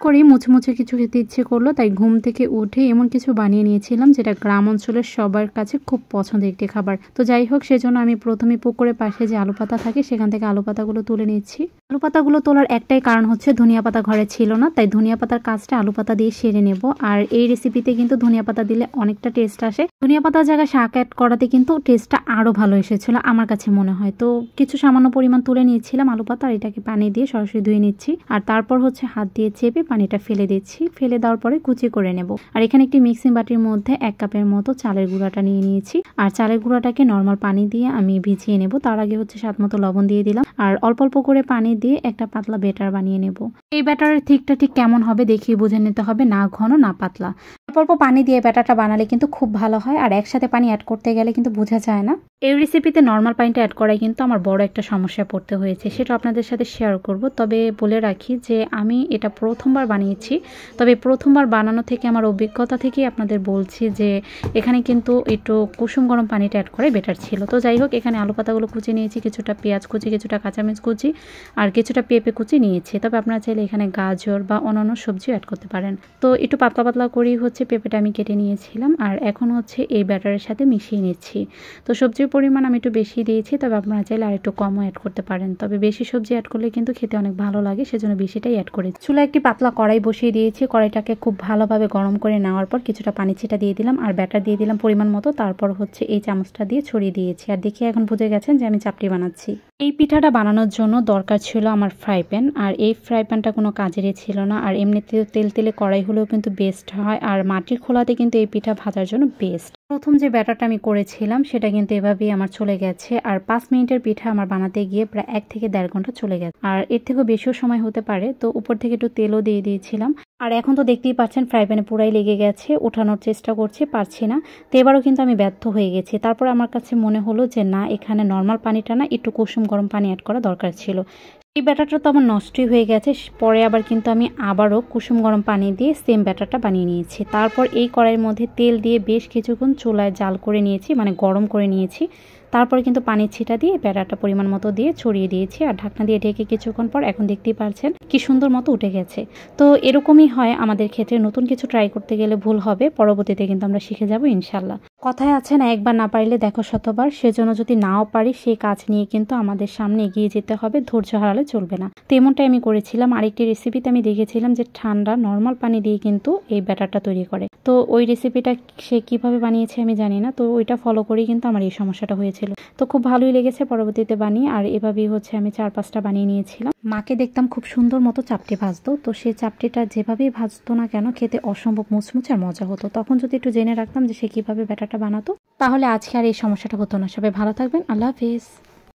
করেই মুছে কিছু খেতে ইচ্ছে করলো, তাই ঘুম থেকে উঠে এমন কিছু বানিয়ে নিয়েছিলাম যেটা গ্রাম অঞ্চলের সবার কাছে খুব পছন্দের একটি খাবার। তো যাই হোক, সেজন্য আমি প্রথমে পুকুরের পাশে যে আলু পাতা থাকে সেখান থেকে আলু পাতাগুলো তুলে নিচ্ছি। আলু পাতাগুলো তোলার একটাই কারণ হচ্ছে ধনিয়া পাতা ঘরে ছিল না, তাই ধনিয়া পাতার কাজটা আলু পাতা দিয়ে সেরে নেব। আর এই রেসিপিতে কিন্তু ধনিয়া পাতা দিলে অনেকটা টেস্ট আসে। ধনিয়া পাতার জায়গায় শাক অ্যাড করাতে কিন্তু টেস্টটা আরো ভালো এসেছিল আমার কাছে মনে হয়। তো কিছু সামান্য পরিমাণ তুলে নিয়েছিলাম আলু পাতা, আর এটাকে পানি দিয়ে সরাসরি ধুয়ে নিচ্ছি। আর তারপর হচ্ছে হাত দিয়ে চেপে পানিটা ফেলে দিচ্ছি। ফেলে দেওয়ার পরে কুচি করে নেব। আর এখানে একটি মিক্সিং বাটির মধ্যে 1 কাপের মতো চালের গুঁড়াটা নিয়ে নিয়েছি। আর চালের গুঁড়াটাকে নর্মাল পানি দিয়ে আমি ভিজিয়ে নেব। তার আগে হচ্ছে স্বাদ মতো লবণ দিয়ে দিলাম, আর অল্প অল্প করে পানি দিয়ে একটা পাতলা ব্যাটার বানিয়ে নেব। এই ব্যাটারের ঠিকটা ঠিক কেমন হবে দেখিয়ে বুঝে নিতে হবে, না ঘন না পাতলা। অল্প অল্প পানি দিয়ে ব্যাটারটা বানালে কিন্তু খুব ভালো হয়, আর একসাথে পানি অ্যাড করতে গেলে কিন্তু বোঝা যায় না। এই রেসিপিতে নর্মাল পানিটা অ্যাড করাই কিন্তু আমার বড় একটা সমস্যায় পড়তে হয়েছে, সেটা আপনাদের সাথে শেয়ার করব। তবে বলে রাখি যে আমি এটা প্রথমবার বানিয়েছি, তবে প্রথমবার বানানো থেকে আমার অভিজ্ঞতা থেকেই আপনাদের বলছি যে এখানে কিন্তু একটু কুসুম গরম পানিটা অ্যাড করে বেটার ছিল। তো যাই হোক, এখানে আলু পাতাগুলো কুচি নিয়েছি, কিছুটা পেঁয়াজ কুচি, কিছুটা কাঁচামরিচ কুচি, আর কিছুটা পেঁপে কুচি নিয়েছি। তবে আপনারা চাইলে এখানে গাজর বা অন্যান্য সবজিও অ্যাড করতে পারেন। তো একটু পাতলা পাতলা করেই হচ্ছে পেঁপেটা আমি কেটে নিয়েছিলাম, আর এখন হচ্ছে এই ব্যাটারের সাথে মিশিয়ে নিচ্ছি। তো সবজির পরিমাণ আমি একটু বেশি দিয়েছি, তবে আপনারা চাইলে আর একটু কমও অ্যাড করতে পারেন। তবে বেশি সবজি অ্যাড করলে কিন্তু খেতে অনেক ভালো লাগে, সেজন্য বেশিটাই অ্যাড করেছি। চুলায় একটি পাতলা কড়াই বসিয়ে দিয়েছি। কড়াইটাকে খুব ভালোভাবে গরম করে নেওয়ার পর কিছুটা পানি ছিটা দিয়ে দিলাম, আর ব্যাটার দিয়ে দিলাম পরিমাণ মতো। তারপর হচ্ছে এই চামচটা দিয়ে ছড়িয়ে দিয়েছি। আর দেখি এখন বুঝে গেছেন যে আমি চাপটি বানাচ্ছি। এই পিঠাটা বানানোর জন্য দরকার ছিল আমার ফ্রাই প্যান, আর এই ফ্রাই প্যানটা কোনো কাজেরই ছিল না। আর এমনিতেও তেল তেলে কড়াই হলেও কিন্তু বেস্ট হয়, আর মাটির খোলাতে কিন্তু এই পিঠা ভাজার জন্য বেস্ট। প্রথম যে ব্যাটারটা আমি করেছিলাম সেটা কিন্তু এভাবেই আমার চলে গেছে, আর 5 মিনিটের পিঠা আমার বানাতে গিয়ে প্রায় 1 থেকে 1.5 ঘন্টা চলে গেছে, আর এর থেকেও বেশিও সময় হতে পারে। তো উপর থেকে একটু তেলও দিয়ে দিয়েছিলাম। আর এখন তো দেখতেই পাচ্ছেন ফ্রাই প্যানে পুরাই লেগে গেছে, ওঠানোর চেষ্টা করছি, পারছি না। তো এবারও কিন্তু আমি ব্যর্থ হয়ে গেছি। তারপর আমার কাছে মনে হলো যে না, এখানে নর্মাল পানিটা না, একটু কুসুম গরম পানি অ্যাড করা দরকার ছিল। এই ব্যাটারটা তো আমার নষ্টই হয়ে গেছে। পরে আবার কিন্তু আমি আবারও কুসুম গরম পানি দিয়ে সেম ব্যাটারটা বানিয়ে নিয়েছি। তারপর এই কড়াইয়ের মধ্যে তেল দিয়ে বেশ কিছুক্ষণ চুলায় জাল করে নিয়েছি, মানে গরম করে নিয়েছি। তারপরে কিন্তু পানির ছিটা দিয়ে ব্যাটারটা পরিমাণ মতো দিয়ে ছড়িয়ে দিয়েছি, আর ঢাকনা দিয়ে ঢেকে কিছুক্ষণ পর এখন দেখতেই পারছেন কি সুন্দর মতো উঠে গেছে। তো এরকমই হয় আমাদের ক্ষেত্রে, নতুন কিছু ট্রাই করতে গেলে ভুল হবে, পরবর্তীতে কিন্তু আমরা শিখে যাব ইনশাল্লাহ। কথায় আছে না, একবার না পারলে দেখো শতবার। সেজন্য যদি নাও পারি সেই কাজ নিয়ে কিন্তু আমাদের সামনে এগিয়ে যেতে হবে, ধৈর্য হারালে চলবে না। তো এমনটাই আমি করেছিলাম। আরেকটি রেসিপিতে আমি দেখেছিলাম যে ঠান্ডা নর্মাল পানি দিয়ে কিন্তু এই ব্যাটারটা তৈরি করে। তো ওই রেসিপিটা সে কিভাবে বানিয়েছে আমি জানি না, তো ওইটা ফলো করেই কিন্তু আমার এই সমস্যাটা হয়েছিল। তো খুব ভালোই লেগেছে পরবর্তীতে বানিয়ে, আর এভাবেই হচ্ছে আমি 4-5টা বানিয়ে নিয়েছিলাম। মাকে দেখতাম খুব সুন্দর মতো চাপটি ভাজতো, তো সেই চাপটিটা যেভাবেই ভাজতো না কেন খেতে অসম্ভব মুচমুচে আর মজা হতো। তখন যদি একটু জেনে রাখতাম যে সে কিভাবে ব্যাটারটা বানাতো, তাহলে আজকে আর এই সমস্যাটা হতো না। সবাই ভালো থাকবেন, আল্লাহ হাফিজ।